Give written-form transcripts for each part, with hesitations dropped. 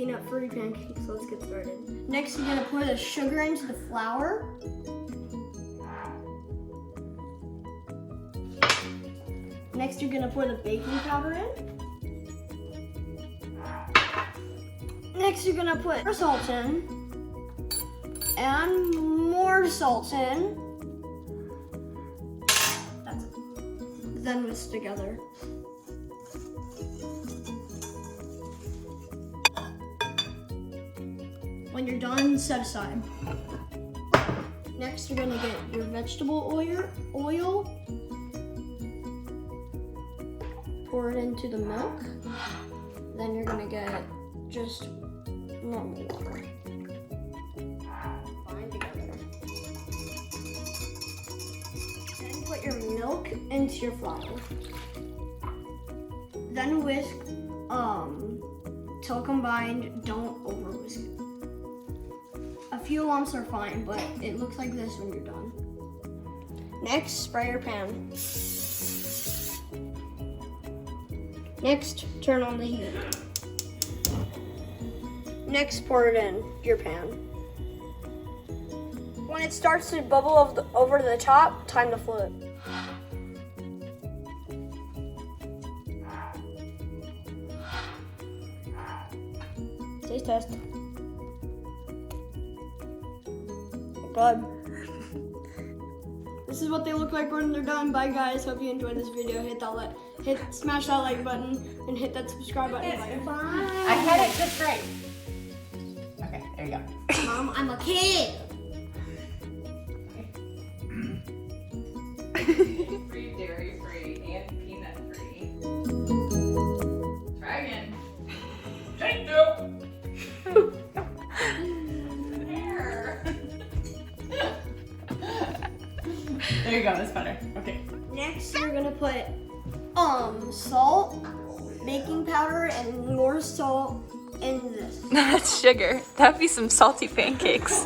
peanut-free pancakes. Let's get started. Next, you're gonna pour the sugar into the flour. Next, you're gonna pour the baking powder in. Next, you're gonna put more salt in. And more salt in. That's it. Then whisk together. When you're done, set aside. Next, you're gonna get your vegetable oil. Pour it into the milk. Then you're gonna get just normal water. Combine together. Then put your milk into your flour. Then whisk till combined. Don't over whisk it. A few lumps are fine, but it looks like this when you're done. Next, spray your pan. Next, turn on the heat. Next, pour it in your pan. When it starts to bubble over the top, time to flip. Taste test. Good. This is what they look like when they're done. Bye guys, hope you enjoyed this video. Smash that like button and hit that subscribe button. Bye. I had it just right. Okay, there you go. Mom, I'm a kid. Free, dairy free, and peanut free. Try again. Thank you. There you go, that's better. Okay. Next, you're gonna put salt, baking powder, and more salt in this. That's sugar. That'd be some salty pancakes.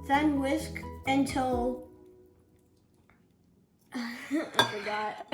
Then whisk until I forgot.